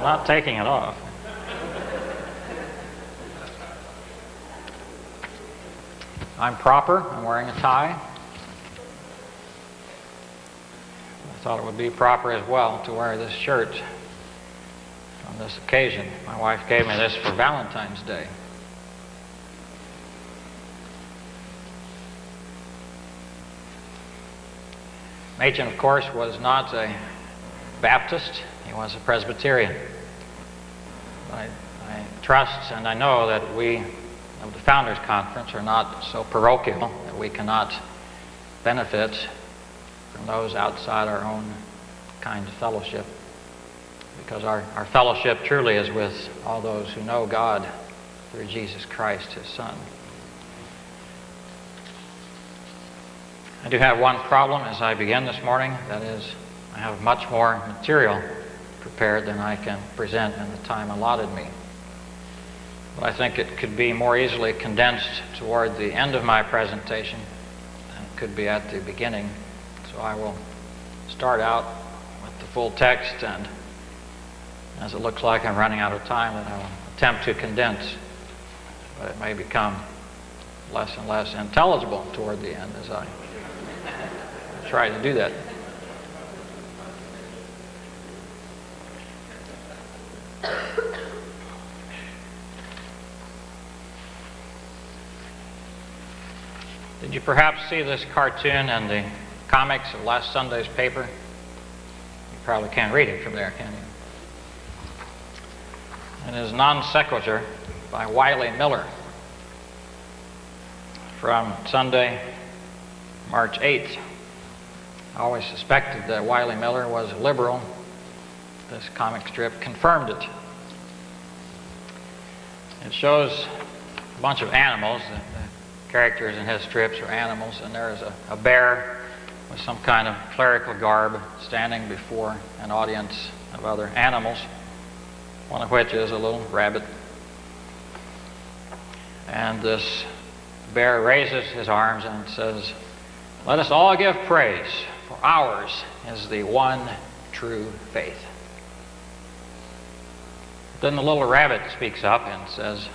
I'm not taking it off. I'm proper. I'm wearing a tie. I thought it would be proper as well to wear this shirt on this occasion. My wife gave me this for Valentine's Day. Machen, of course, was not a Baptist. He was a Presbyterian. I trust and I know that we of the Founders Conference are not so parochial that we cannot benefit from those outside our own kind of fellowship, because our fellowship truly is with all those who know God through Jesus Christ, His Son. I do have one problem as I begin this morning. That is, I have much more material prepared than I can present in the time allotted me. But I think it could be more easily condensed toward the end of my presentation than it could be at the beginning. So I will start out with the full text, and as it looks like I'm running out of time, then I will attempt to condense. But it may become less and less intelligible toward the end as I try to do that. Did you perhaps see this cartoon in the comics of last Sunday's paper? You probably can't read it from there, can you? It is Non Sequitur by Wiley Miller from Sunday, March 8th. I always suspected that Wiley Miller was a liberal. This comic strip confirmed it. It shows a bunch of animals. The characters in his strips are animals, and there is a bear with some kind of clerical garb standing before an audience of other animals, one of which is a little rabbit. And this bear raises his arms and says, "Let us all give praise, for ours is the one true faith." Then the little rabbit speaks up and says,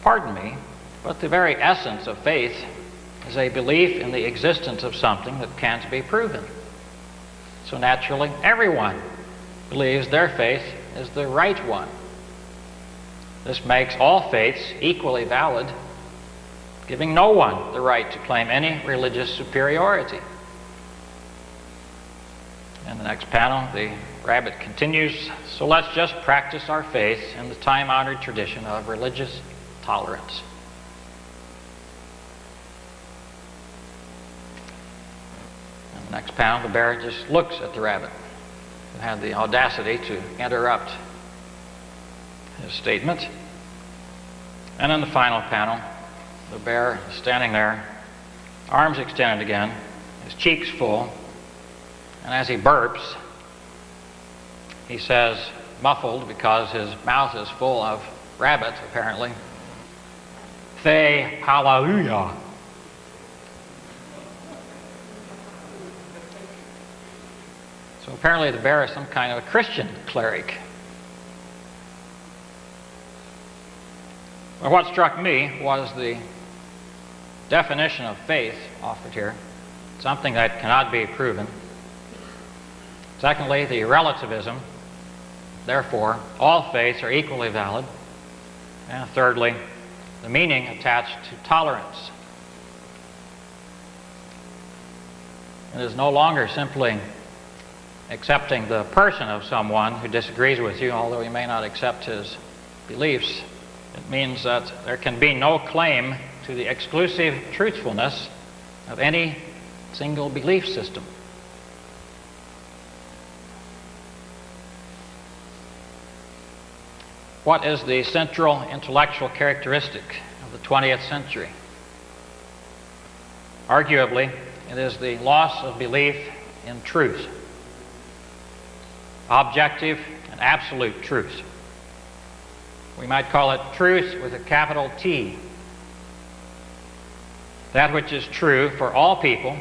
"Pardon me, but the very essence of faith is a belief in the existence of something that can't be proven. So naturally, everyone believes their faith is the right one. This makes all faiths equally valid, giving no one the right to claim any religious superiority." In the next panel, the rabbit continues, "So let's just practice our faith in the time-honored tradition of religious tolerance." In the next panel, the bear just looks at the rabbit, who had the audacity to interrupt his statement. And in the final panel, the bear is standing there, arms extended again, his cheeks full, and as he burps, he says, muffled because his mouth is full of rabbit, apparently, "Say hallelujah." So apparently the bear is some kind of a Christian cleric. But what struck me was the definition of faith offered here, something that cannot be proven. Secondly, the relativism, therefore, all faiths are equally valid. And thirdly, the meaning attached to tolerance. It is no longer simply accepting the person of someone who disagrees with you, although you may not accept his beliefs. It means that there can be no claim to the exclusive truthfulness of any single belief system. What is the central intellectual characteristic of the 20th century? Arguably, it is the loss of belief in truth, objective and absolute truth. We might call it truth with a capital T. That which is true for all people,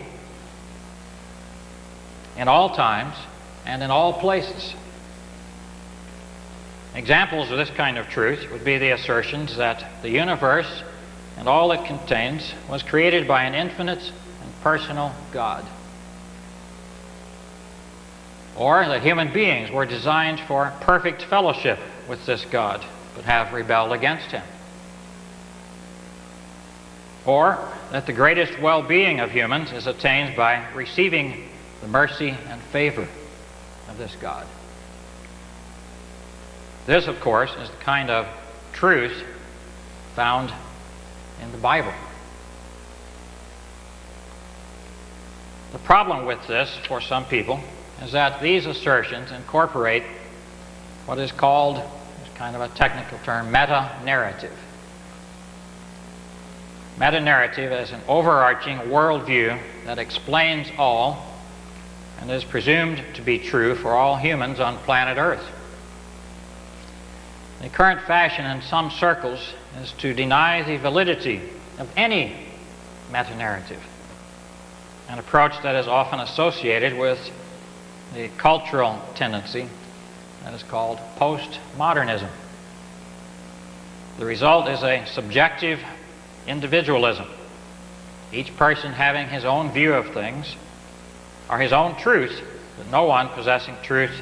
in all times, and in all places. Examples of this kind of truth would be the assertions that the universe and all it contains was created by an infinite and personal God, or that human beings were designed for perfect fellowship with this God, but have rebelled against him, or that the greatest well-being of humans is attained by receiving the mercy and favor of this God. This, of course, is the kind of truth found in the Bible. The problem with this for some people is that these assertions incorporate what is called, it's kind of a technical term, meta-narrative. Meta-narrative is an overarching worldview that explains all and is presumed to be true for all humans on planet Earth. The current fashion in some circles is to deny the validity of any meta-narrative, an approach that is often associated with the cultural tendency that is called postmodernism. The result is a subjective individualism, each person having his own view of things or his own truth, but no one possessing truth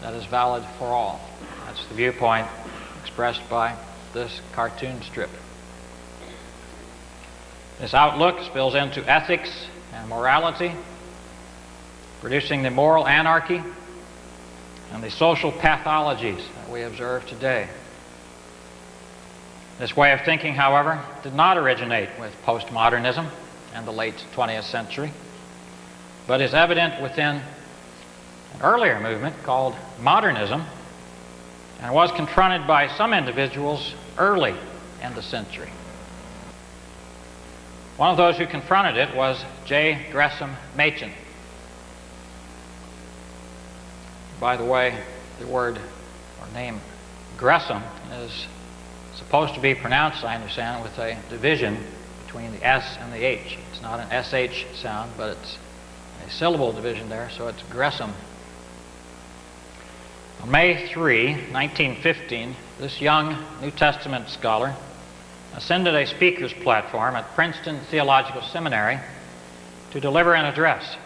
that is valid for all. That's the viewpoint expressed by this cartoon strip. This outlook spills into ethics and morality, producing the moral anarchy and the social pathologies that we observe today. This way of thinking, however, did not originate with postmodernism in the late 20th century, but is evident within an earlier movement called modernism, and was confronted by some individuals early in the century. One of those who confronted it was Gresham Machen. By the way, the word or name Gresham is supposed to be pronounced, I understand, with a division between the S and the H. It's not an SH sound, but it's a syllable division there, so it's Gresham. On May 3, 1915, this young New Testament scholar ascended a speaker's platform at Princeton Theological Seminary to deliver an address.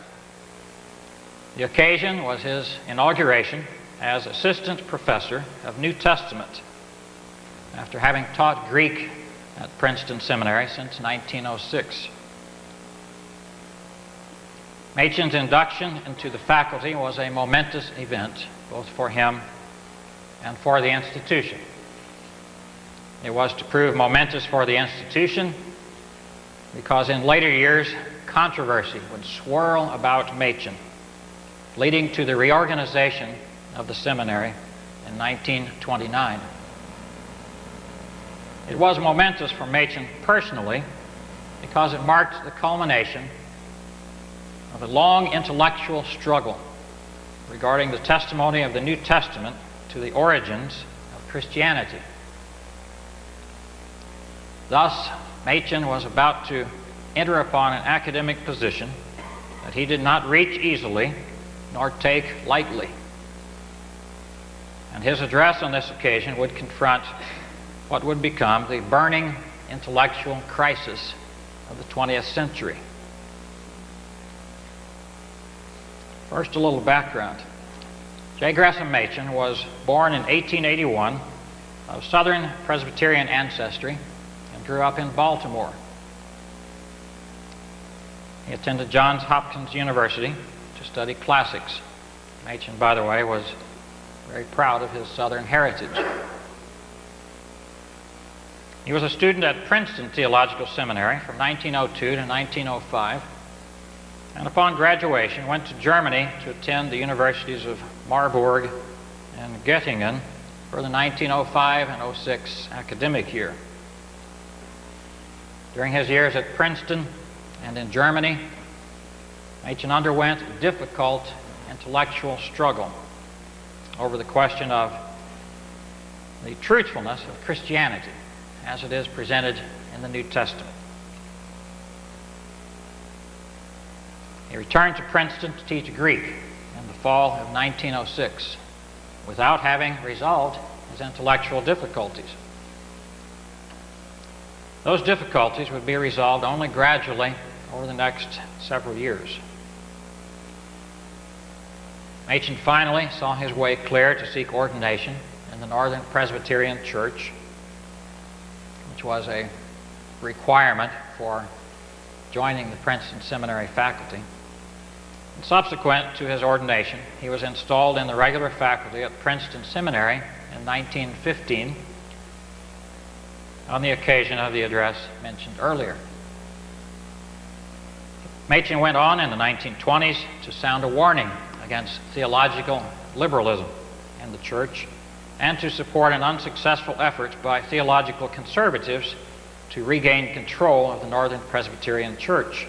The occasion was his inauguration as assistant professor of New Testament, after having taught Greek at Princeton Seminary since 1906. Machen's induction into the faculty was a momentous event, both for him and for the institution. It was to prove momentous for the institution because in later years, controversy would swirl about Machen, leading to the reorganization of the seminary in 1929. It was momentous for Machen personally because it marked the culmination of a long intellectual struggle regarding the testimony of the New Testament to the origins of Christianity. Thus, Machen was about to enter upon an academic position that he did not reach easily nor take lightly. And his address on this occasion would confront what would become the burning intellectual crisis of the 20th century. First, a little background. Gresham Machen was born in 1881 of Southern Presbyterian ancestry and grew up in Baltimore. He attended Johns Hopkins University to study classics. Machen, by the way, was very proud of his Southern heritage. He was a student at Princeton Theological Seminary from 1902 to 1905, and upon graduation went to Germany to attend the universities of Marburg and Göttingen for the 1905 and 06 academic year. During his years at Princeton and in Germany, Machen underwent a difficult intellectual struggle over the question of the truthfulness of Christianity as it is presented in the New Testament. He returned to Princeton to teach Greek in the fall of 1906 without having resolved his intellectual difficulties. Those difficulties would be resolved only gradually over the next several years. Machen finally saw his way clear to seek ordination in the Northern Presbyterian Church, which was a requirement for joining the Princeton Seminary faculty. And subsequent to his ordination, he was installed in the regular faculty at Princeton Seminary in 1915 on the occasion of the address mentioned earlier. Machen went on in the 1920s to sound a warning against theological liberalism in the church and to support an unsuccessful effort by theological conservatives to regain control of the Northern Presbyterian Church.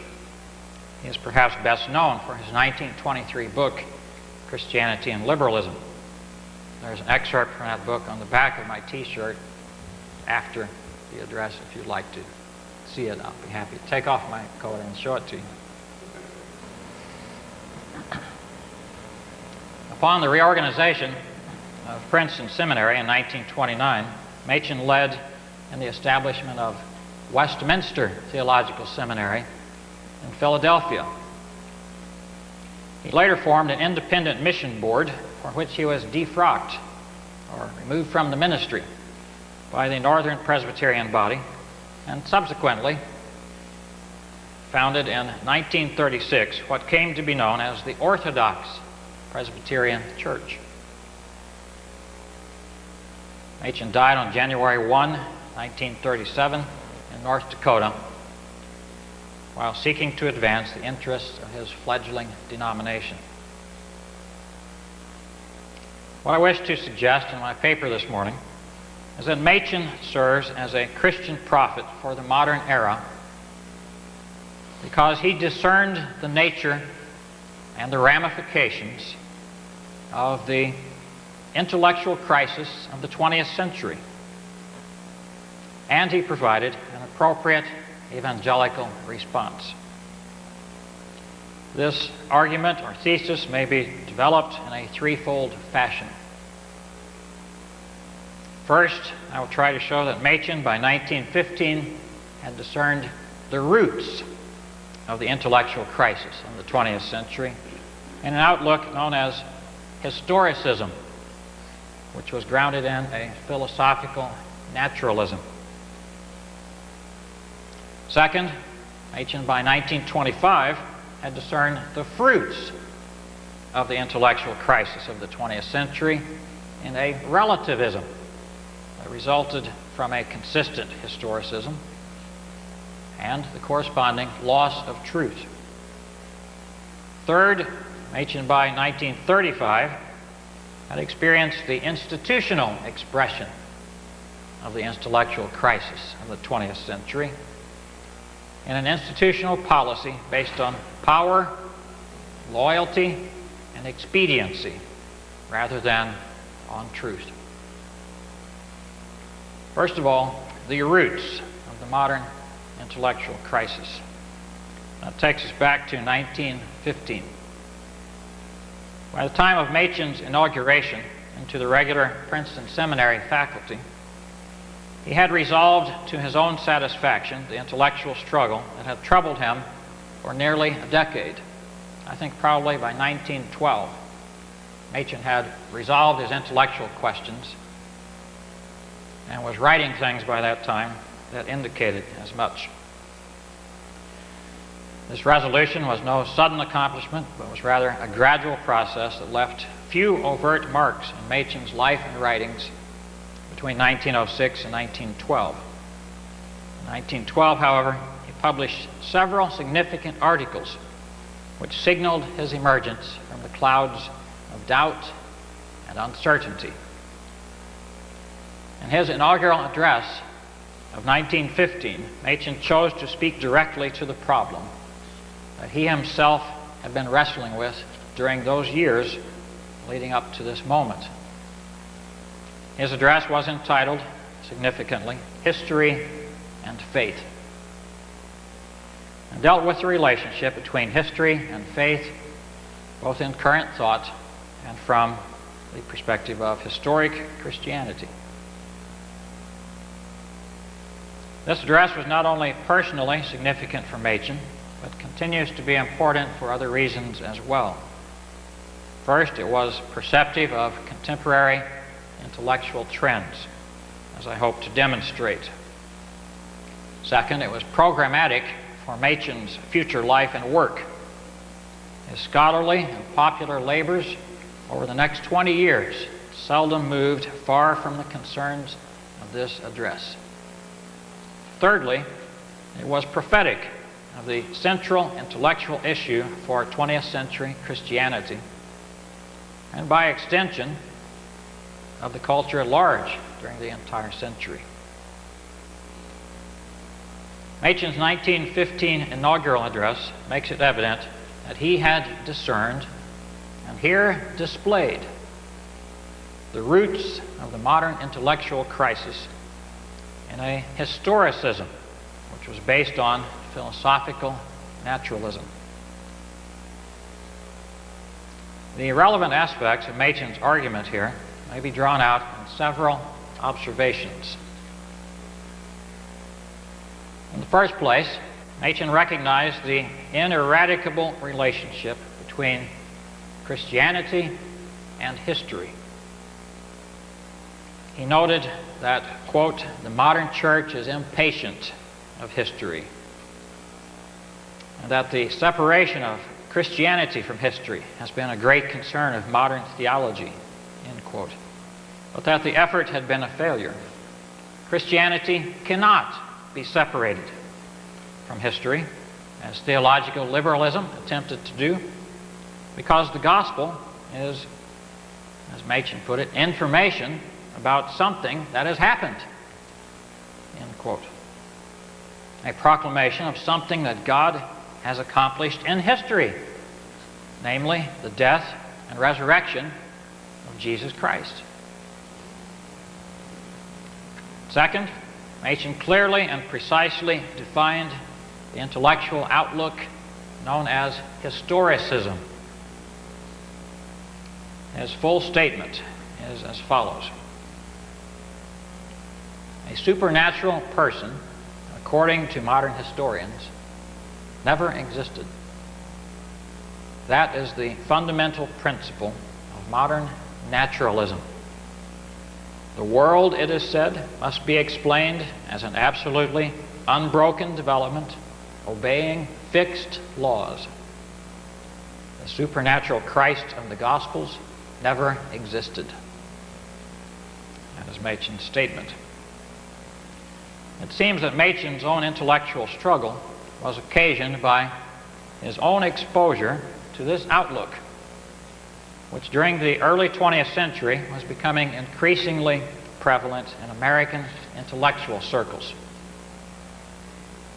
He is perhaps best known for his 1923 book, Christianity and Liberalism. There's an excerpt from that book on the back of my t-shirt after the address. If you'd like to see it, I'll be happy to take off my coat and show it to you. Upon the reorganization of Princeton Seminary in 1929, Machen led in the establishment of Westminster Theological Seminary in Philadelphia. He later formed an independent mission board for which he was defrocked or removed from the ministry by the Northern Presbyterian body, and subsequently founded in 1936 what came to be known as the Orthodox Presbyterian Church. Machen died on January 1, 1937 in North Dakota while seeking to advance the interests of his fledgling denomination. What I wish to suggest in my paper this morning is that Machen serves as a Christian prophet for the modern era because he discerned the nature and the ramifications of the intellectual crisis of the 20th century, and he provided an appropriate evangelical response. This argument or thesis may be developed in a threefold fashion. First, I will try to show that Machen, by 1915, had discerned the roots of the intellectual crisis of the 20th century in an outlook known as historicism, which was grounded in a philosophical naturalism. Second, Machen, by 1925, had discerned the fruits of the intellectual crisis of the 20th century in a relativism that resulted from a consistent historicism and the corresponding loss of truth. Third, Machen, by 1935, had experienced the institutional expression of the intellectual crisis of the 20th century in an institutional policy based on power, loyalty, and expediency rather than on truth. First of all, the roots of the modern intellectual crisis. That takes us back to 1915. By the time of Machen's inauguration into the regular Princeton Seminary faculty, he had resolved to his own satisfaction the intellectual struggle that had troubled him for nearly a decade. I think probably by 1912, Machen had resolved his intellectual questions and was writing things by that time that indicated as much. This resolution was no sudden accomplishment, but was rather a gradual process that left few overt marks in Machen's life and writings between 1906 and 1912. In 1912, however, he published several significant articles which signaled his emergence from the clouds of doubt and uncertainty. In his inaugural address of 1915, Machen chose to speak directly to the problem that he himself had been wrestling with during those years leading up to this moment. His address was entitled, significantly, History and Faith, and dealt with the relationship between history and faith, both in current thought and from the perspective of historic Christianity. This address was not only personally significant for Machen, but continues to be important for other reasons as well. First, it was perceptive of contemporary intellectual trends, as I hope to demonstrate. Second, it was programmatic for Machen's future life and work. His scholarly and popular labors over the next 20 years seldom moved far from the concerns of this address. Thirdly, it was prophetic of the central intellectual issue for 20th century Christianity, and by extension, of the culture at large during the entire century. Machen's 1915 inaugural address makes it evident that he had discerned, and here displayed, the roots of the modern intellectual crisis in a historicism which was based on philosophical naturalism. The relevant aspects of Machen's argument here may be drawn out in several observations. In the first place, Machen recognized the ineradicable relationship between Christianity and history. He noted that, quote, "the modern church is impatient of history," and that the separation of Christianity from history has been a great concern of modern theology, end quote, but that the effort had been a failure. Christianity cannot be separated from history, as theological liberalism attempted to do, because the gospel is, as Machen put it, information about something that has happened, end quote. A proclamation of something that God has accomplished in history, namely the death and resurrection of Jesus Christ. Second, Machen clearly and precisely defined the intellectual outlook known as historicism. His full statement is as follows: a supernatural person, according to modern historians, never existed. That is the fundamental principle of modern naturalism. The world, it is said, must be explained as an absolutely unbroken development, obeying fixed laws. The supernatural Christ of the Gospels never existed. That is Machen's statement. It seems that Machen's own intellectual struggle was occasioned by his own exposure to this outlook, which during the early 20th century was becoming increasingly prevalent in American intellectual circles.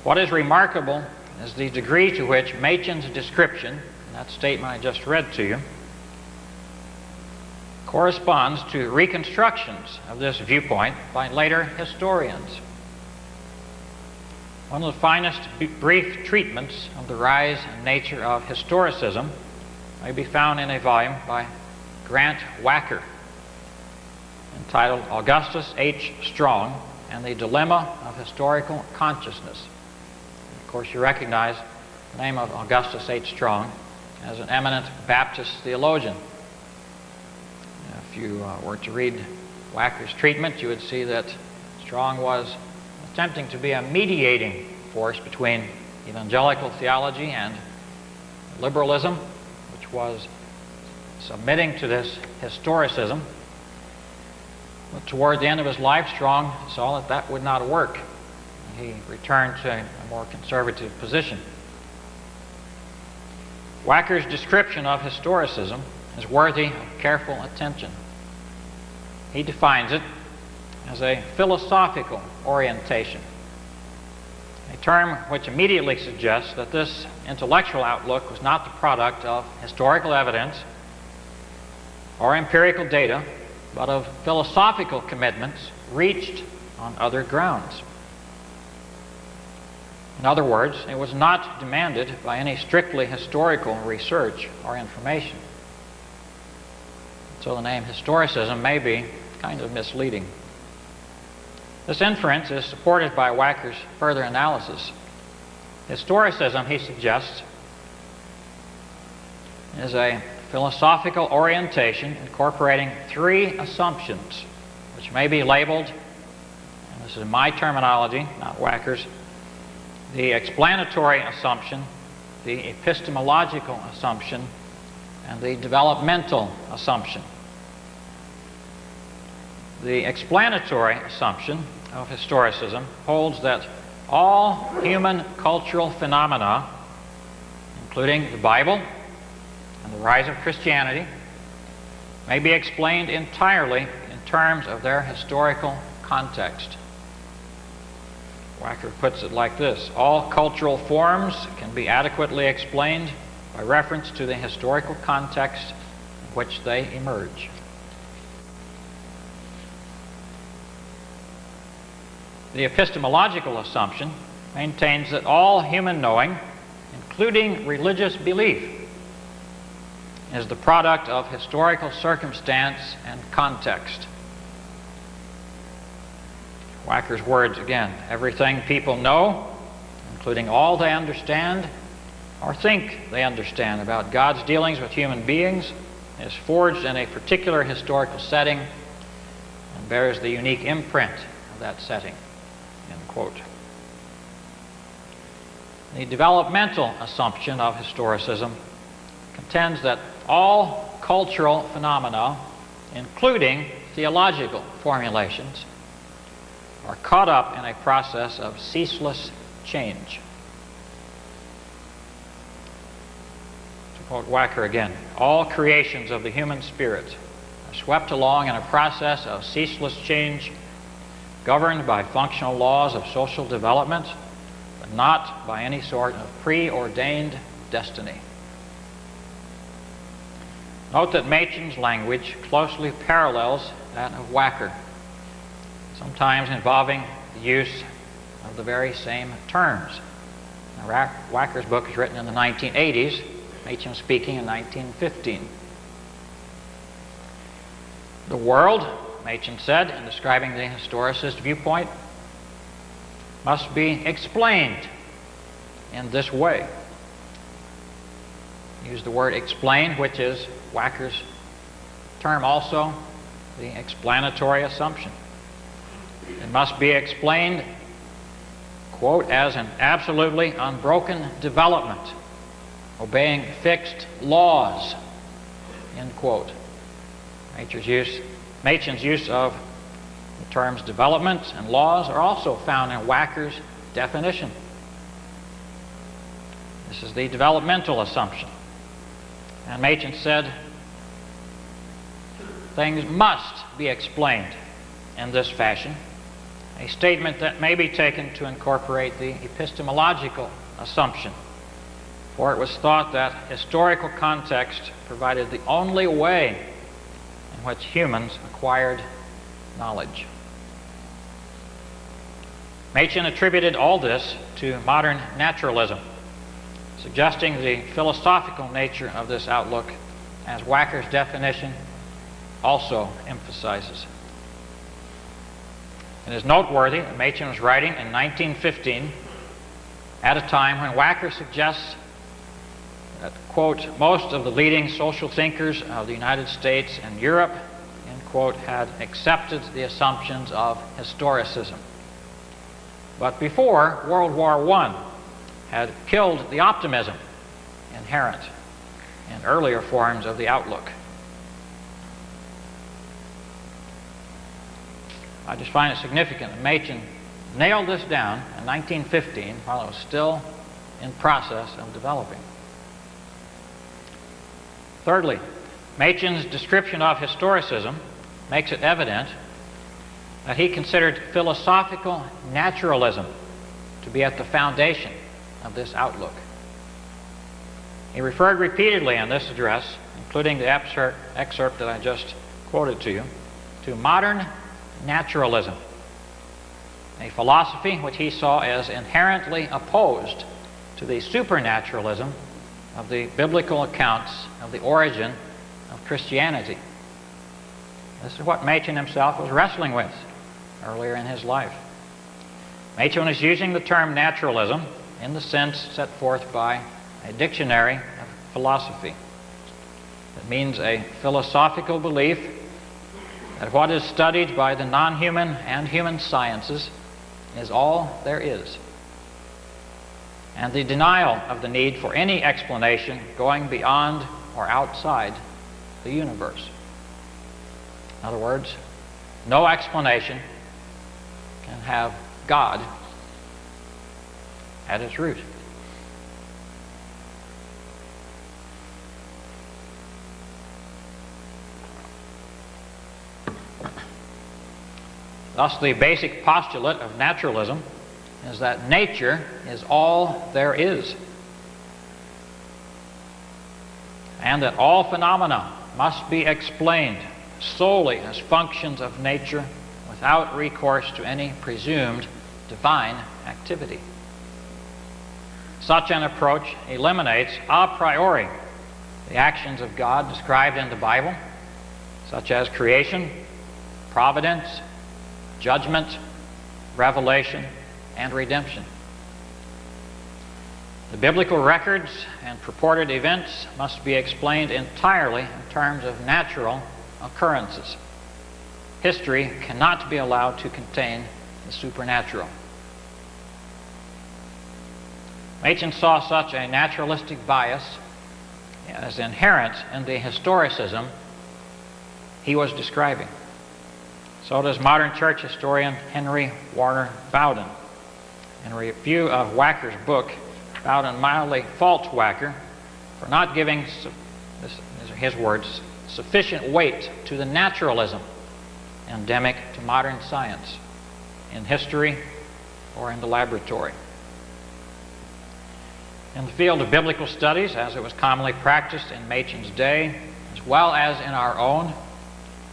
What is remarkable is the degree to which Machen's description, in that statement I just read to you, corresponds to reconstructions of this viewpoint by later historians. One of the finest brief treatments of the rise and nature of historicism may be found in a volume by Grant Wacker entitled Augustus H. Strong and the Dilemma of Historical Consciousness. Of course, you recognize the name of Augustus H. Strong as an eminent Baptist theologian. If you were to read Wacker's treatment, you would see that Strong was attempting to be a mediating force between evangelical theology and liberalism, which was submitting to this historicism. But toward the end of his life, Strong saw that that would not work. He returned to a more conservative position. Wacker's description of historicism is worthy of careful attention. He defines it as a philosophical orientation, a term which immediately suggests that this intellectual outlook was not the product of historical evidence or empirical data, but of philosophical commitments reached on other grounds. In other words, it was not demanded by any strictly historical research or information. so the name historicism may be kind of misleading. This inference is supported by Wacker's further analysis. Historicism, he suggests, is a philosophical orientation incorporating three assumptions, which may be labeled, and this is my terminology, not Wacker's, the explanatory assumption, the epistemological assumption, and the developmental assumption. The explanatory assumption of historicism holds that all human cultural phenomena, including the Bible and the rise of Christianity, may be explained entirely in terms of their historical context. Wacker puts it like this: all cultural forms can be adequately explained by reference to the historical context in which they emerge. The epistemological assumption maintains that all human knowing, including religious belief, is the product of historical circumstance and context. Wacker's words again: everything people know, including all they understand or think they understand about God's dealings with human beings, is forged in a particular historical setting and bears the unique imprint of that setting. End quote. The developmental assumption of historicism contends that all cultural phenomena, including theological formulations, are caught up in a process of ceaseless change. To quote Wacker again, all creations of the human spirit are swept along in a process of ceaseless change, governed by functional laws of social development, but not by any sort of preordained destiny. Note that Machen's language closely parallels that of Wacker, sometimes involving the use of the very same terms. Now, Wacker's book is written in the 1980s, Machen speaking in 1915. The world, Machen said, in describing the historicist viewpoint, must be explained in this way. He used the word explain, which is Wacker's term also, the explanatory assumption. It must be explained, quote, as an absolutely unbroken development, obeying fixed laws, end quote. Machen's use of the terms development and laws are also found in Wacker's definition. This is the developmental assumption. And Machen said, things must be explained in this fashion, a statement that may be taken to incorporate the epistemological assumption, for it was thought that historical context provided the only way in which humans acquired knowledge. Machen attributed all this to modern naturalism, suggesting the philosophical nature of this outlook, as Wacker's definition also emphasizes. It is noteworthy that Machen was writing in 1915 at a time when Wacker suggests that, quote, most of the leading social thinkers of the United States and Europe, end quote, had accepted the assumptions of historicism. But before World War I had killed the optimism inherent in earlier forms of the outlook. I just find it significant that Machen nailed this down in 1915 while it was still in process of developing. Thirdly, Machen's description of historicism makes it evident that he considered philosophical naturalism to be at the foundation of this outlook. He referred repeatedly in this address, including the excerpt that I just quoted to you, to modern naturalism, a philosophy which he saw as inherently opposed to the supernaturalism of the biblical accounts of the origin of Christianity. This is what Machen himself was wrestling with earlier in his life. Machen is using the term naturalism in the sense set forth by a dictionary of philosophy. It means a philosophical belief that what is studied by the non-human and human sciences is all there is, and the denial of the need for any explanation going beyond or outside the universe. In other words, no explanation can have God at its root. Thus, the basic postulate of naturalism is that nature is all there is, and that all phenomena must be explained solely as functions of nature without recourse to any presumed divine activity. Such an approach eliminates a priori the actions of God described in the Bible, such as creation, providence, judgment, revelation, and redemption. The biblical records and purported events must be explained entirely in terms of natural occurrences. History cannot be allowed to contain the supernatural. Machen saw such a naturalistic bias as inherent in the historicism he was describing. So does modern church historian Henry Warner Bowden. In a review of Wacker's book, Bowden mildly faults Wacker for not giving, these are his words, sufficient weight to the naturalism endemic to modern science in history or in the laboratory. In the field of biblical studies, as it was commonly practiced in Machen's day, as well as in our own,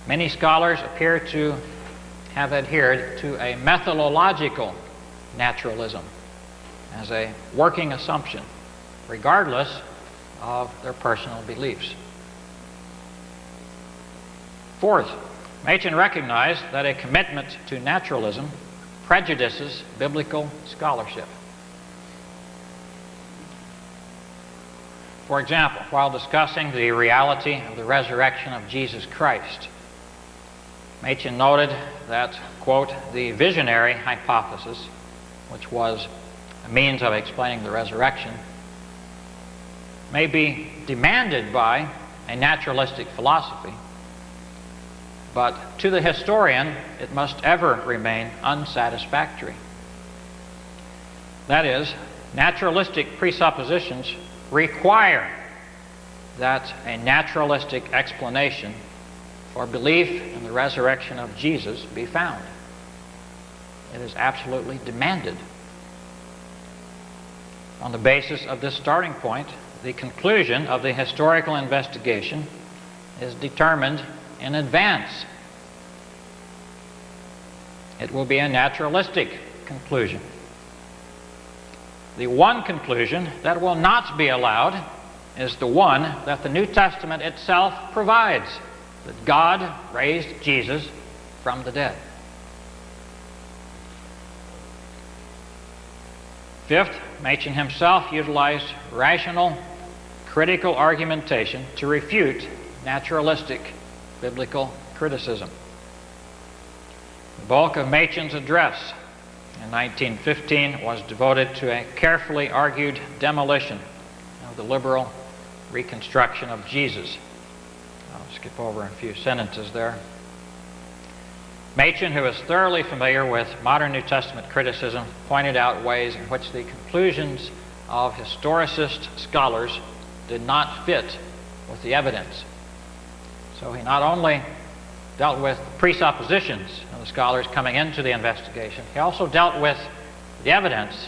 many scholars appear to have adhered to a methodological naturalism as a working assumption, regardless of their personal beliefs. Fourth, Machen recognized that a commitment to naturalism prejudices biblical scholarship. For example, while discussing the reality of the resurrection of Jesus Christ, Machen noted that, quote, the visionary hypothesis, which was a means of explaining the resurrection, may be demanded by a naturalistic philosophy, but to the historian it must ever remain unsatisfactory. That is, naturalistic presuppositions require that a naturalistic explanation for belief in the resurrection of Jesus be found. It is absolutely demanded. On the basis of this starting point, the conclusion of the historical investigation is determined in advance. It will be a naturalistic conclusion. The one conclusion that will not be allowed is the one that the New Testament itself provides, that God raised Jesus from the dead. Fifth, Machen himself utilized rational, critical argumentation to refute naturalistic biblical criticism. The bulk of Machen's address in 1915 was devoted to a carefully argued demolition of the liberal reconstruction of Jesus. I'll skip over a few sentences there. Machen, who is thoroughly familiar with modern New Testament criticism, pointed out ways in which the conclusions of historicist scholars did not fit with the evidence. So he not only dealt with presuppositions of the scholars coming into the investigation, he also dealt with the evidence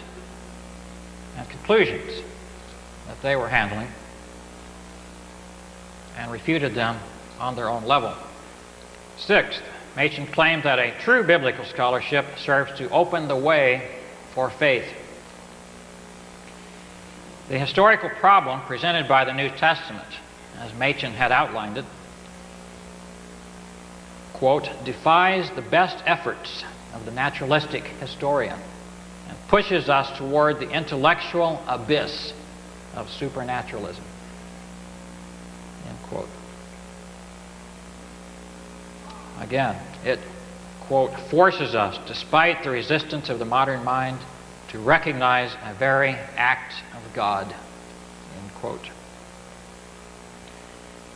and conclusions that they were handling and refuted them on their own level. Sixth, Machen claimed that a true biblical scholarship serves to open the way for faith. The historical problem presented by the New Testament, as Machen had outlined it, quote, defies the best efforts of the naturalistic historian and pushes us toward the intellectual abyss of supernaturalism, end quote. Again, it, quote, forces us, despite the resistance of the modern mind, to recognize a very act of God, end quote.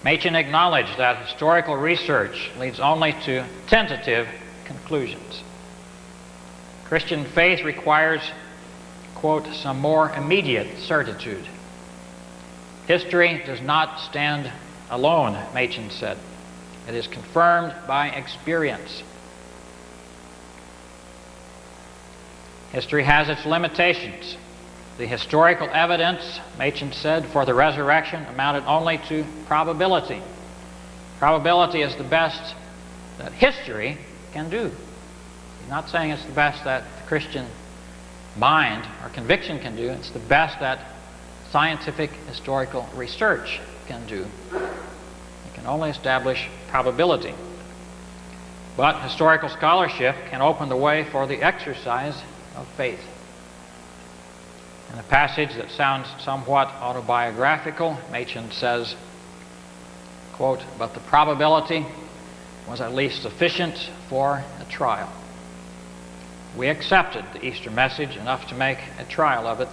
Machen acknowledged that historical research leads only to tentative conclusions. Christian faith requires, quote, some more immediate certitude. History does not stand alone, Machen said. It is confirmed by experience. History has its limitations. The historical evidence, Machen said, for the resurrection amounted only to probability. Probability is the best that history can do. He's not saying it's the best that the Christian mind or conviction can do. It's the best that scientific historical research can do. It can only establish probability. But historical scholarship can open the way for the exercise of faith. In a passage that sounds somewhat autobiographical, Machen says, quote, but the probability was at least sufficient for a trial. We accepted the Easter message enough to make a trial of it,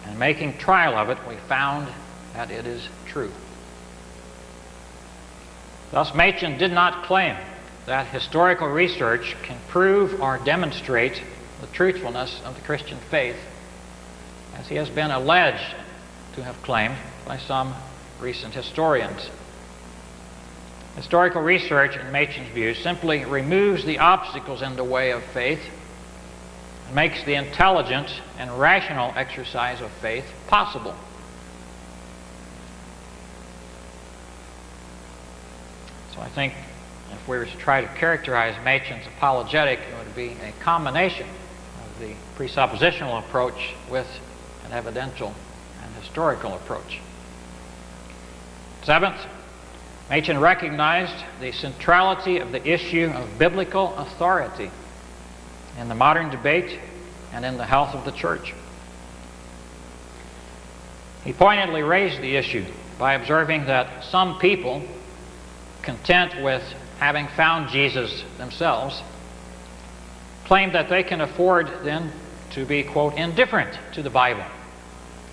and making trial of it, we found that it is true. Thus, Machen did not claim that historical research can prove or demonstrate the truthfulness of the Christian faith, as he has been alleged to have claimed by some recent historians. Historical research, in Machen's view, simply removes the obstacles in the way of faith and makes the intelligent and rational exercise of faith possible. So I think if we were to try to characterize Machen's apologetic, it would be a combination of the presuppositional approach with an evidential and historical approach. Seventh, Machen recognized the centrality of the issue of biblical authority in the modern debate and in the health of the church. He pointedly raised the issue by observing that some people, content with having found Jesus themselves, claim that they can afford then to be, quote, indifferent to the Bible,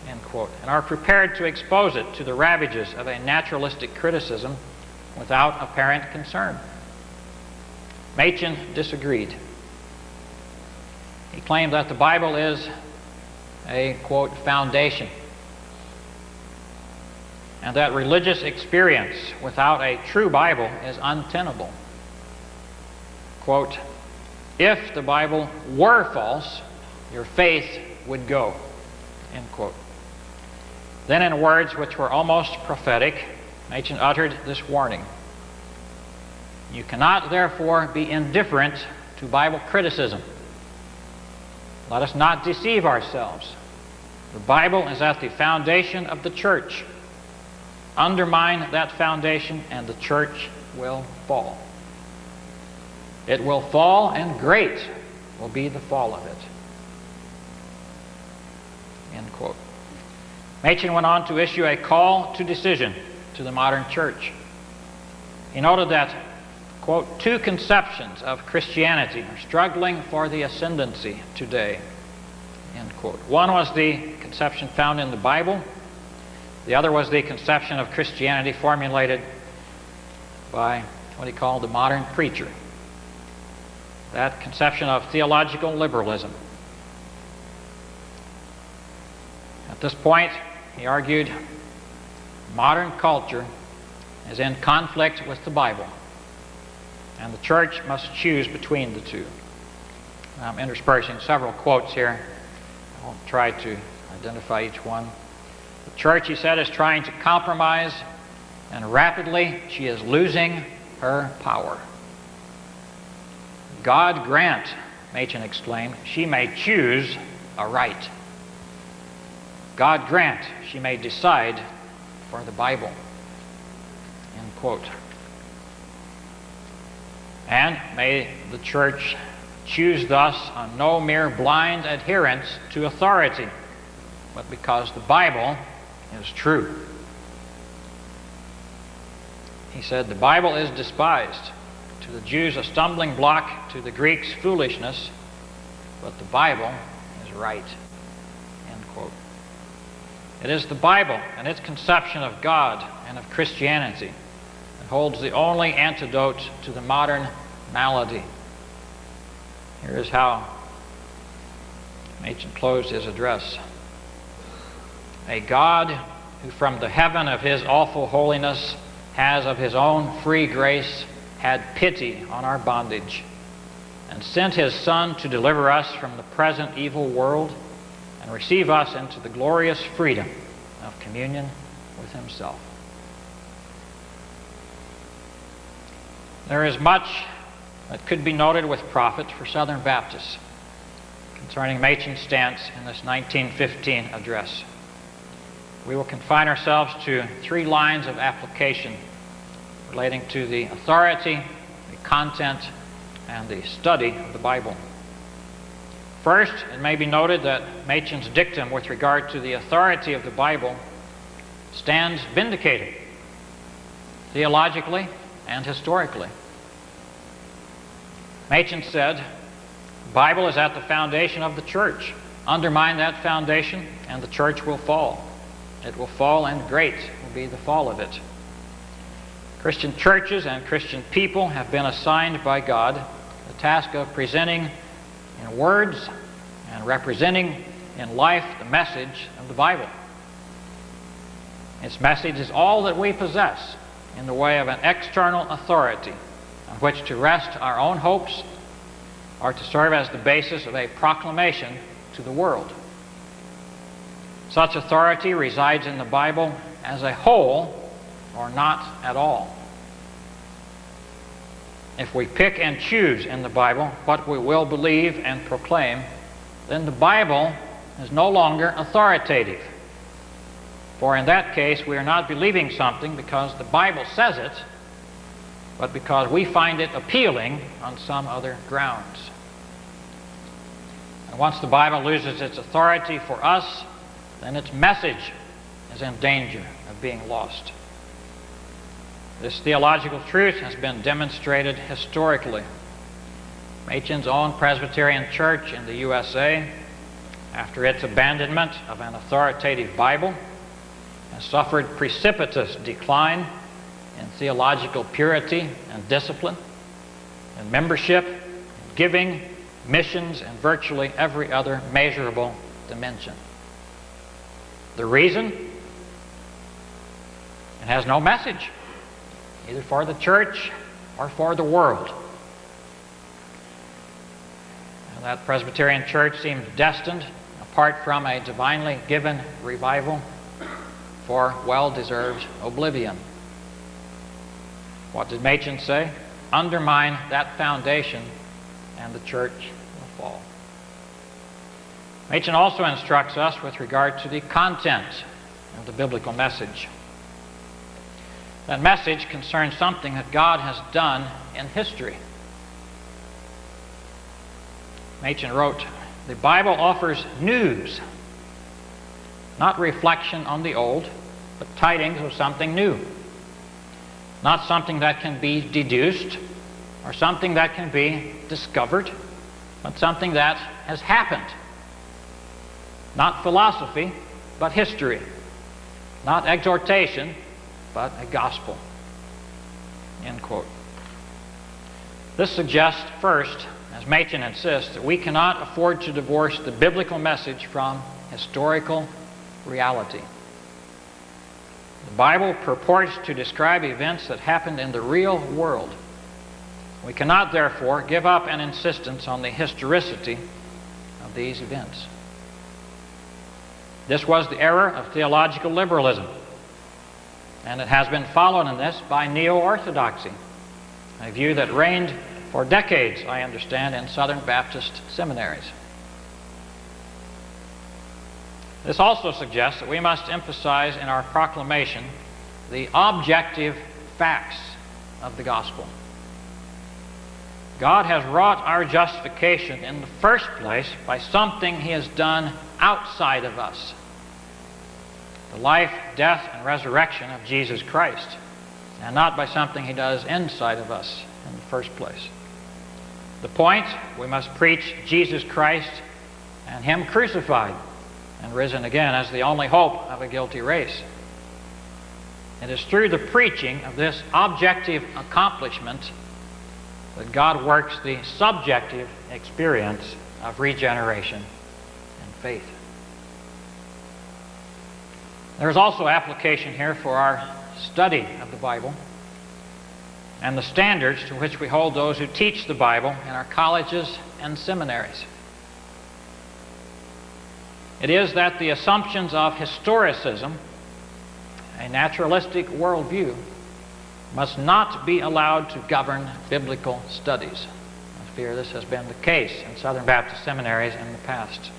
end quote, and are prepared to expose it to the ravages of a naturalistic criticism without apparent concern. Machen disagreed. He claimed that the Bible is a, quote, foundation, and that religious experience without a true Bible is untenable. Quote, if the Bible were false, your faith would go, end quote. Then in words which were almost prophetic, Machen uttered this warning. You cannot therefore be indifferent to Bible criticism. Let us not deceive ourselves. The Bible is at the foundation of the church. Undermine that foundation and the church will fall. It will fall, and great will be the fall of it. End quote. Machen went on to issue a call to decision to the modern church. He noted that, quote, two conceptions of Christianity are struggling for the ascendancy today, end quote. One was the conception found in the Bible. The other was the conception of Christianity formulated by what he called the modern preacher. That conception of theological liberalism. At this point, he argued, modern culture is in conflict with the Bible, and the church must choose between the two. I'm interspersing several quotes here. I won't try to identify each one. The church, he said, is trying to compromise, and rapidly she is losing her power. God grant, Machen exclaimed, she may choose aright. God grant she may decide for the Bible. End quote. And may the church choose thus on no mere blind adherence to authority, but because the Bible is true. He said, the Bible is despised. To the Jews a stumbling block, to the Greeks foolishness, but the Bible is right. End quote. It is the Bible and its conception of God and of Christianity that holds the only antidote to the modern malady. Here is how Machen closed his address. A God who from the heaven of his awful holiness has of his own free grace had pity on our bondage and sent his Son to deliver us from the present evil world and receive us into the glorious freedom of communion with himself. There is much that could be noted with profit for Southern Baptists concerning Machen's stance in this 1915 address. We will confine ourselves to 3 lines of application relating to the authority, the content, and the study of the Bible. First, it may be noted that Machen's dictum with regard to the authority of the Bible stands vindicated, theologically and historically. Machen said, the Bible is at the foundation of the church. Undermine that foundation, and the church will fall. It will fall, and great will be the fall of it. Christian churches and Christian people have been assigned by God the task of presenting in words and representing in life the message of the Bible. Its message is all that we possess in the way of an external authority on which to rest our own hopes or to serve as the basis of a proclamation to the world. Such authority resides in the Bible as a whole or not at all. If we pick and choose in the Bible what we will believe and proclaim, then the Bible is no longer authoritative. For in that case, we are not believing something because the Bible says it, but because we find it appealing on some other grounds. And once the Bible loses its authority for us, then its message is in danger of being lost. This theological truth has been demonstrated historically. Machen's own Presbyterian Church in the USA, after its abandonment of an authoritative Bible, has suffered precipitous decline in theological purity and discipline, in membership, in giving, missions, and virtually every other measurable dimension. The reason? It has no message, either for the church or for the world. And that Presbyterian church seems destined, apart from a divinely given revival, for well-deserved oblivion. What did Machen say? Undermine that foundation and the church will fall. Machen also instructs us with regard to the content of the biblical message. That message concerns something that God has done in history. Machen wrote, the Bible offers news, not reflection on the old, but tidings of something new. Not something that can be deduced or something that can be discovered, but something that has happened. Not philosophy, but history. Not exhortation, but a gospel. End quote. This suggests, first, as Machen insists, that we cannot afford to divorce the biblical message from historical reality. The Bible purports to describe events that happened in the real world. We cannot, therefore, give up an insistence on the historicity of these events. This was the era of theological liberalism, and it has been followed in this by neo-orthodoxy, a view that reigned for decades, I understand, in Southern Baptist seminaries. This also suggests that we must emphasize in our proclamation the objective facts of the gospel. God has wrought our justification in the first place by something He has done outside of us. The life, death, and resurrection of Jesus Christ, and not by something He does inside of us in the first place. The point, we must preach Jesus Christ and Him crucified and risen again as the only hope of a guilty race. It is through the preaching of this objective accomplishment that God works the subjective experience of regeneration and faith. There is also application here for our study of the Bible and the standards to which we hold those who teach the Bible in our colleges and seminaries. It is that the assumptions of historicism, a naturalistic worldview, must not be allowed to govern biblical studies. I fear this has been the case in Southern Baptist seminaries in the past.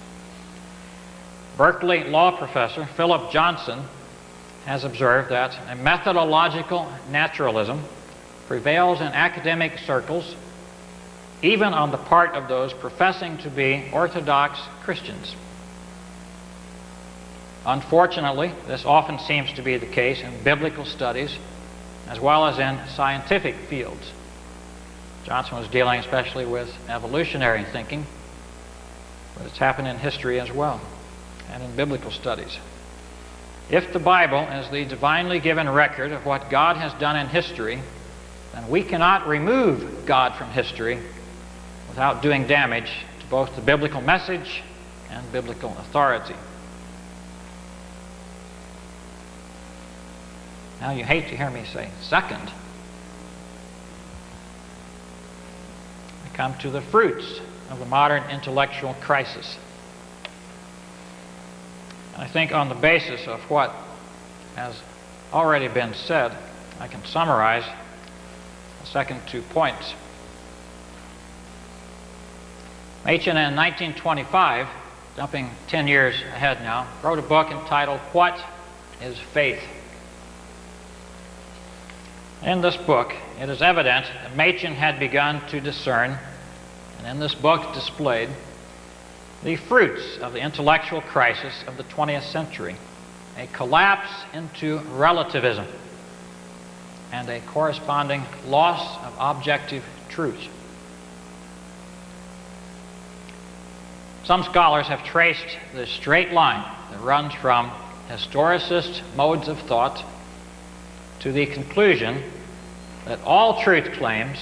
Berkeley law professor Philip Johnson has observed that a methodological naturalism prevails in academic circles, even on the part of those professing to be Orthodox Christians. Unfortunately, this often seems to be the case in biblical studies as well as in scientific fields. Johnson was dealing especially with evolutionary thinking, but it's happened in history as well and in biblical studies. If the Bible is the divinely given record of what God has done in history, then we cannot remove God from history without doing damage to both the biblical message and biblical authority. Now, you hate to hear me say second. I come to the fruits of the modern intellectual crisis. And I think on the basis of what has already been said, I can summarize the second 2 points. Machen in 1925, jumping 10 years ahead now, wrote a book entitled What is Faith? In this book, it is evident that Machen had begun to discern, and in this book displayed, the fruits of the intellectual crisis of the 20th century, a collapse into relativism and a corresponding loss of objective truth. Some scholars have traced the straight line that runs from historicist modes of thought to the conclusion that all truth claims,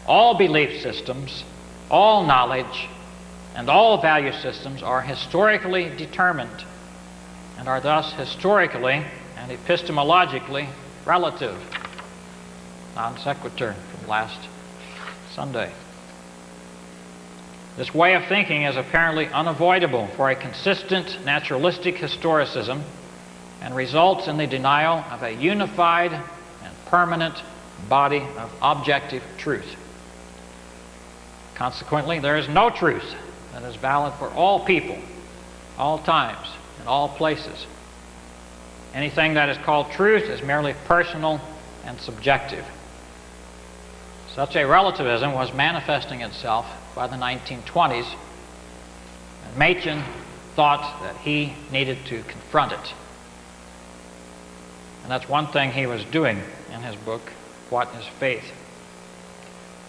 all belief systems, all knowledge, and all value systems are historically determined and are thus historically and epistemologically relative. Non sequitur from last Sunday. This way of thinking is apparently unavoidable for a consistent naturalistic historicism and results in the denial of a unified and permanent body of objective truth. Consequently, there is no truth that is valid for all people, all times, and all places. Anything that is called truth is merely personal and subjective. Such a relativism was manifesting itself by the 1920s, and Machen thought that he needed to confront it. And that's one thing he was doing in his book, What is Faith?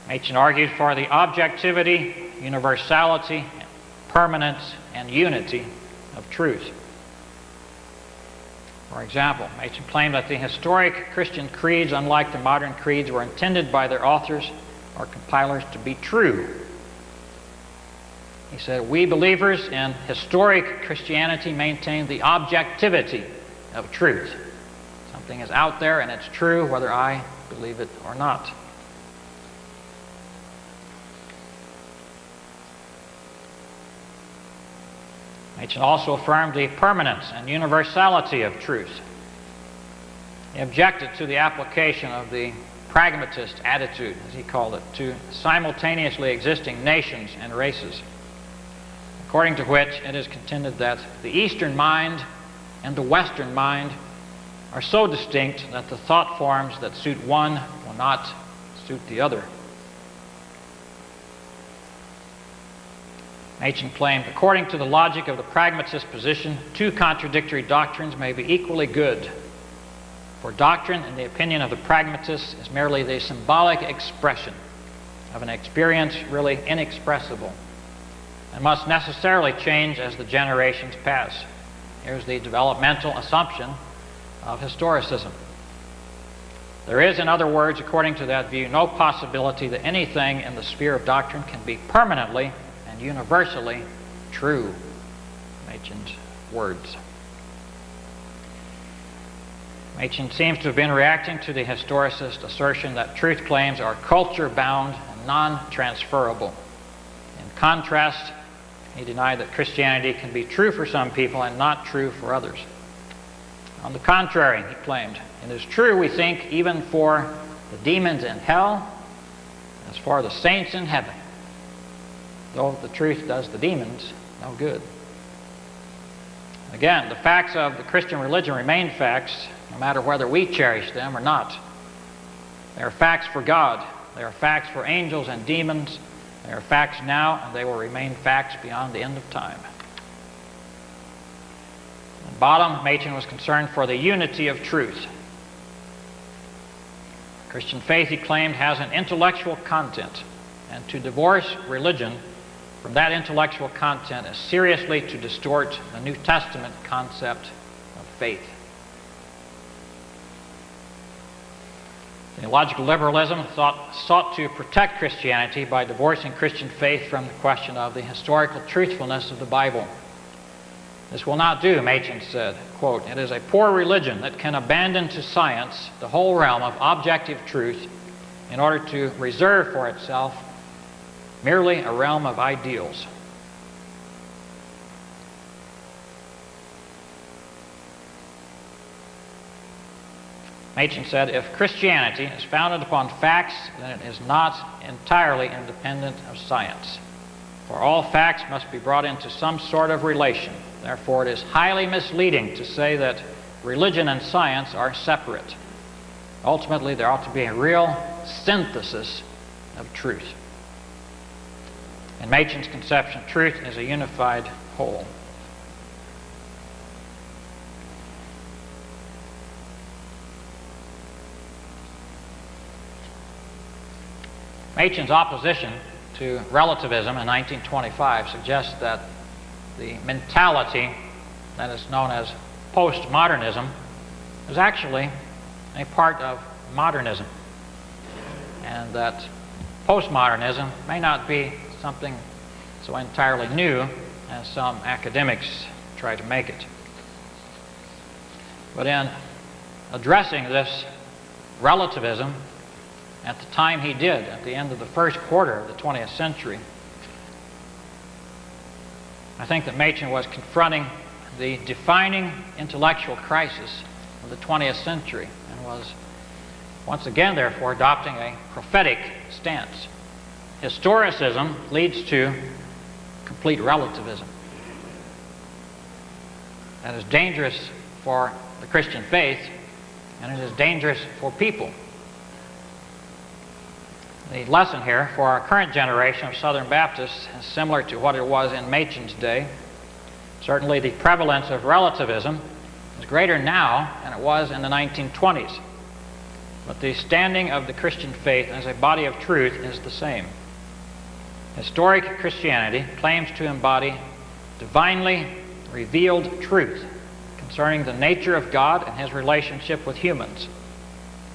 Machen argued for the objectivity, universality, permanence, and unity of truth. For example, Machen claimed that the historic Christian creeds, unlike the modern creeds, were intended by their authors or compilers to be true. He said, "We believers in historic Christianity maintain the objectivity of truth. Something is out there and it's true whether I believe it or not." Machen also affirmed the permanence and universality of truth. He objected to the application of the pragmatist attitude, as he called it, to simultaneously existing nations and races, according to which it is contended that the Eastern mind and the Western mind are so distinct that the thought forms that suit one will not suit the other. Machen claimed, according to the logic of the pragmatist position, two contradictory doctrines may be equally good. For doctrine, in the opinion of the pragmatists, is merely the symbolic expression of an experience really inexpressible and must necessarily change as the generations pass. Here's the developmental assumption of historicism. There is, in other words, according to that view, no possibility that anything in the sphere of doctrine can be permanently and universally true. Machen's words. Machen seems to have been reacting to the historicist assertion that truth claims are culture-bound and non-transferable. In contrast, he denied that Christianity can be true for some people and not true for others. On the contrary, he claimed, it is true, we think, even for the demons in hell, as for the saints in heaven, though the truth does the demons no good. Again, the facts of the Christian religion remain facts, no matter whether we cherish them or not. They are facts for God. They are facts for angels and demons. They are facts now, and they will remain facts beyond the end of time. At bottom, Machen was concerned for the unity of truth. Christian faith, he claimed, has an intellectual content, and to divorce religion from that intellectual content is seriously to distort the New Testament concept of faith. Theological liberalism sought to protect Christianity by divorcing Christian faith from the question of the historical truthfulness of the Bible. This will not do, Machen said, quote, it is a poor religion that can abandon to science the whole realm of objective truth in order to reserve for itself merely a realm of ideals. Machen said, if Christianity is founded upon facts, then it is not entirely independent of science. For all facts must be brought into some sort of relation. Therefore, it is highly misleading to say that religion and science are separate. Ultimately, there ought to be a real synthesis of truth. In Machen's conception, truth is a unified whole. Machen's opposition to relativism in 1925 suggests that the mentality that is known as postmodernism is actually a part of modernism, and that postmodernism may not be something so entirely new as some academics try to make it. But in addressing this relativism at the time he did, at the end of the first quarter of the 20th century, I think that Machen was confronting the defining intellectual crisis of the 20th century and was once again, therefore, adopting a prophetic stance. Historicism leads to complete relativism. That is dangerous for the Christian faith, and it is dangerous for people. The lesson here for our current generation of Southern Baptists is similar to what it was in Machen's day. Certainly the prevalence of relativism is greater now than it was in the 1920s. But the standing of the Christian faith as a body of truth is the same. Historic Christianity claims to embody divinely revealed truth concerning the nature of God and His relationship with humans,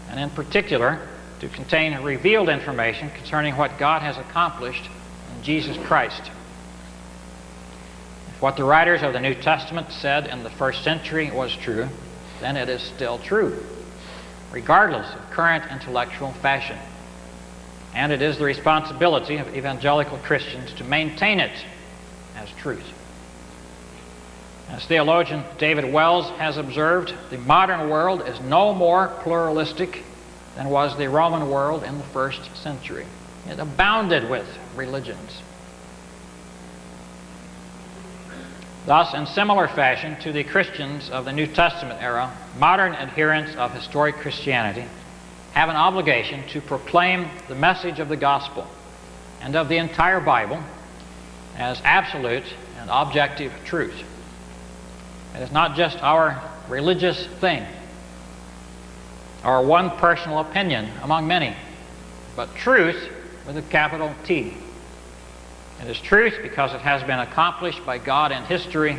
and in particular, to contain revealed information concerning what God has accomplished in Jesus Christ. If what the writers of the New Testament said in the first century was true, then it is still true, regardless of current intellectual fashion. And it is the responsibility of evangelical Christians to maintain it as truth. As theologian David Wells has observed, the modern world is no more pluralistic than was the Roman world in the first century. It abounded with religions. Thus, in similar fashion to the Christians of the New Testament era, modern adherents of historic Christianity have an obligation to proclaim the message of the gospel and of the entire Bible as absolute and objective truth. It is not just our religious thing, or one personal opinion among many, but truth with a capital T. It is truth because it has been accomplished by God in history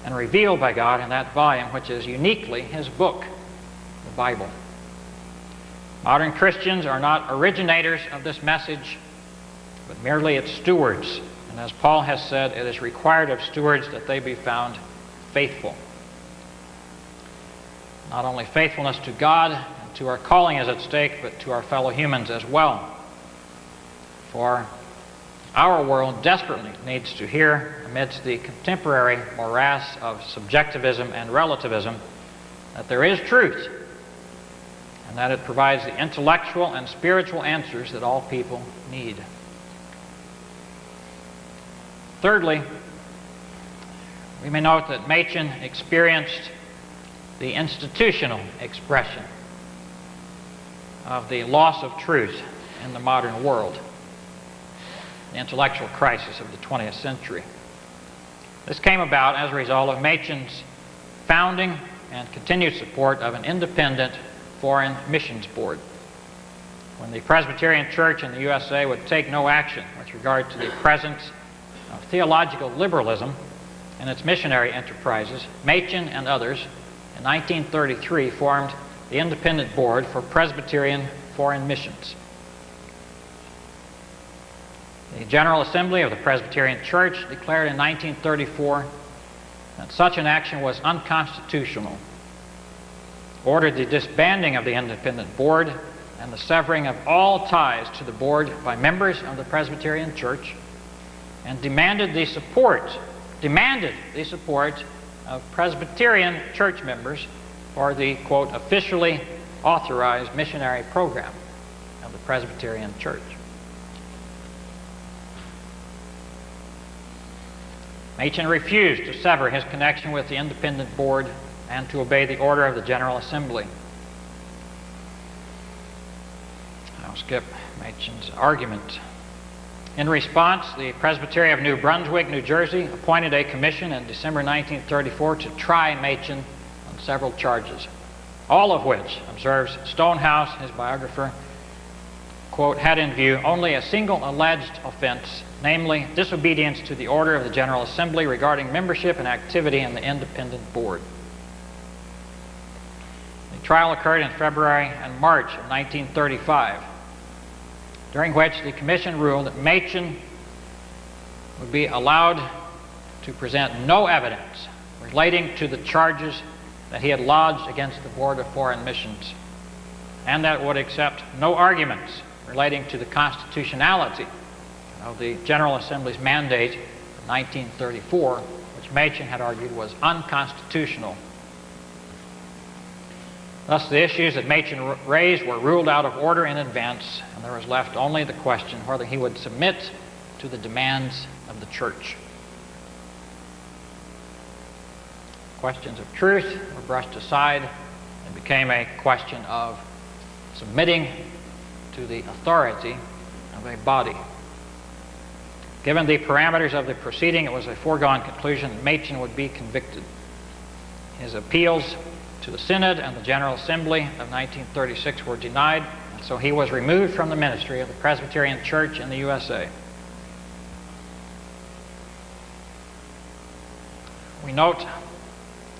and revealed by God in that volume, which is uniquely His book, the Bible. Modern Christians are not originators of this message, but merely its stewards. And as Paul has said, it is required of stewards that they be found faithful. Not only faithfulness to God and to our calling is at stake, but to our fellow humans as well. For our world desperately needs to hear, amidst the contemporary morass of subjectivism and relativism, that there is truth, and that it provides the intellectual and spiritual answers that all people need. Thirdly, we may note that Machen experienced the institutional expression of the loss of truth in the modern world, the intellectual crisis of the 20th century. This came about as a result of Machen's founding and continued support of an independent foreign missions board. When the Presbyterian Church in the USA would take no action with regard to the presence of theological liberalism in its missionary enterprises, Machen and others in 1933 formed the Independent Board for Presbyterian Foreign Missions. The General Assembly of the Presbyterian Church declared in 1934 that such an action was unconstitutional, ordered the disbanding of the Independent Board and the severing of all ties to the board by members of the Presbyterian Church, and demanded the support of Presbyterian church members for the, quote, officially authorized missionary program of the Presbyterian Church. Machen refused to sever his connection with the Independent Board and to obey the order of the General Assembly. I'll skip Machen's argument. In response, the Presbytery of New Brunswick, New Jersey, appointed a commission in December 1934 to try Machen on several charges, all of which, observes Stonehouse, his biographer, quote, had in view only a single alleged offense, namely disobedience to the order of the General Assembly regarding membership and activity in the Independent Board. The trial occurred in February and March of 1935, during which the Commission ruled that Machen would be allowed to present no evidence relating to the charges that he had lodged against the Board of Foreign Missions, and that would accept no arguments relating to the constitutionality of the General Assembly's mandate of 1934, which Machen had argued was unconstitutional. Thus, the issues that Machen raised were ruled out of order in advance, and there was left only the question whether he would submit to the demands of the Church. Questions of truth were brushed aside and became a question of submitting to the authority of a body. Given the parameters of the proceeding, it was a foregone conclusion that Machen would be convicted. His appeals to the Synod and the General Assembly of 1936 were denied, and so he was removed from the ministry of the Presbyterian Church in the USA. We note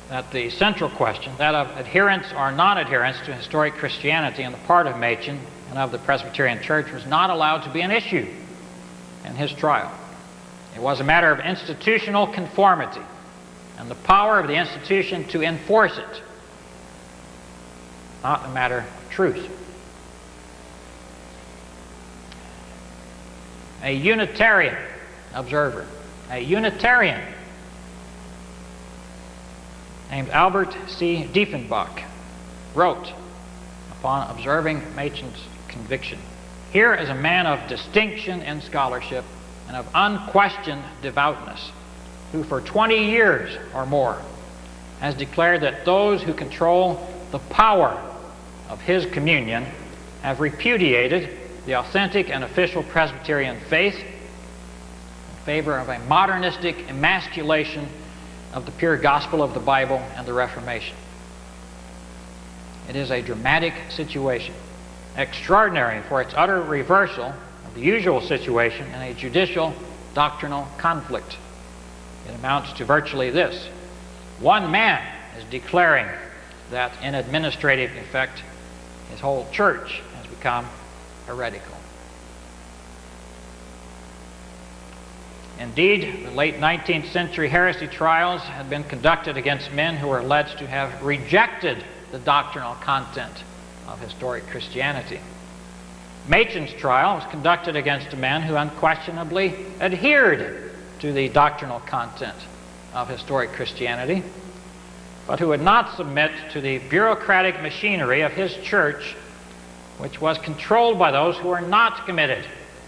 that the central question, that of adherence or non-adherence to historic Christianity on the part of Machen and of the Presbyterian Church, was not allowed to be an issue in his trial. It was a matter of institutional conformity and the power of the institution to enforce it, not a matter of truth. A Unitarian observer, a Unitarian named Albert C. Diefenbach, wrote upon observing Machen's conviction, "Here is a man of distinction in scholarship and of unquestioned devoutness, who for 20 years or more has declared that those who control the power of his communion have repudiated the authentic and official Presbyterian faith, favor of a modernistic emasculation of the pure gospel of the Bible and the Reformation. It is a dramatic situation, extraordinary for its utter reversal of the usual situation in a judicial doctrinal conflict. It amounts to virtually this: one man is declaring that in administrative effect his whole church has become heretical. Indeed, the late 19th century heresy trials had been conducted against men who were alleged to have rejected the doctrinal content of historic Christianity. Machen's trial was conducted against a man who unquestionably adhered to the doctrinal content of historic Christianity, but who would not submit to the bureaucratic machinery of his church, which was controlled by those who were not committed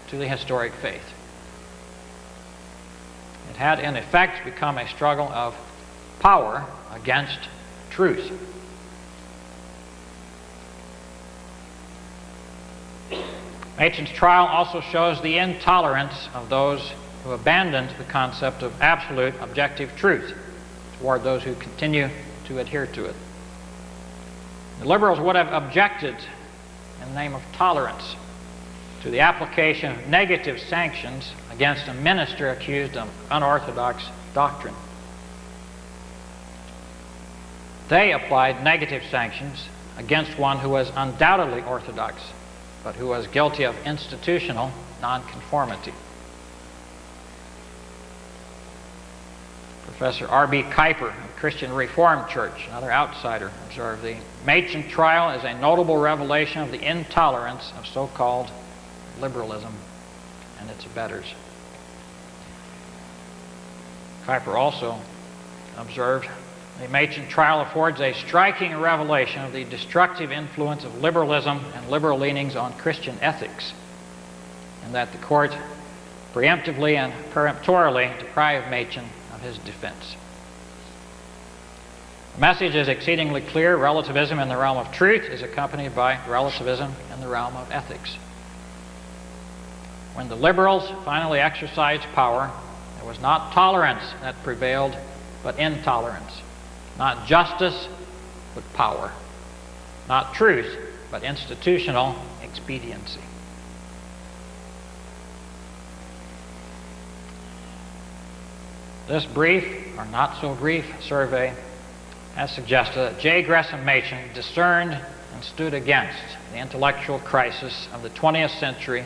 to the historic faith. It had, in effect, become a struggle of power against truth. Machen's trial also shows the intolerance of those who abandoned the concept of absolute objective truth toward those who continue to adhere to it. The liberals would have objected in the name of tolerance to the application of negative sanctions against a minister accused of unorthodox doctrine. They applied negative sanctions against one who was undoubtedly orthodox, but who was guilty of institutional nonconformity. Professor R.B. Kuyper of Christian Reformed Church, another outsider, observed the Machen trial is a notable revelation of the intolerance of so-called liberalism and its abettors. Kuyper also observed the Machen trial affords a striking revelation of the destructive influence of liberalism and liberal leanings on Christian ethics, and that the court preemptively and peremptorily deprived Machen of his defense. The message is exceedingly clear. Relativism in the realm of truth is accompanied by relativism in the realm of ethics. When the liberals finally exercised power, there was not tolerance that prevailed, but intolerance. Not justice, but power. Not truth, but institutional expediency. This brief, or not so brief, survey has suggested that J. Gresham Machen discerned and stood against the intellectual crisis of the 20th century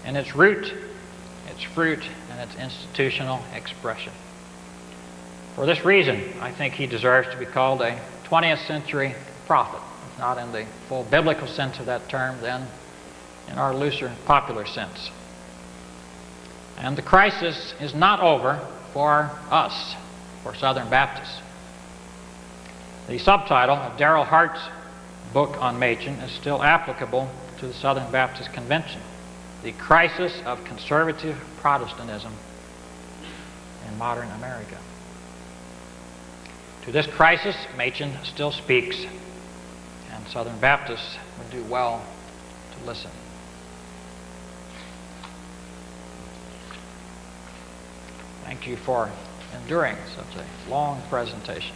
in its root, its fruit, and its institutional expression. For this reason, I think he deserves to be called a 20th century prophet, if not in the full biblical sense of that term, then in our looser popular sense. And the crisis is not over for us, for Southern Baptists. The subtitle of Darrell Hart's book on Machen is still applicable to the Southern Baptist Convention: The Crisis of Conservative Protestantism in Modern America. To this crisis, Machen still speaks, and Southern Baptists would do well to listen. Thank you for enduring such a long presentation.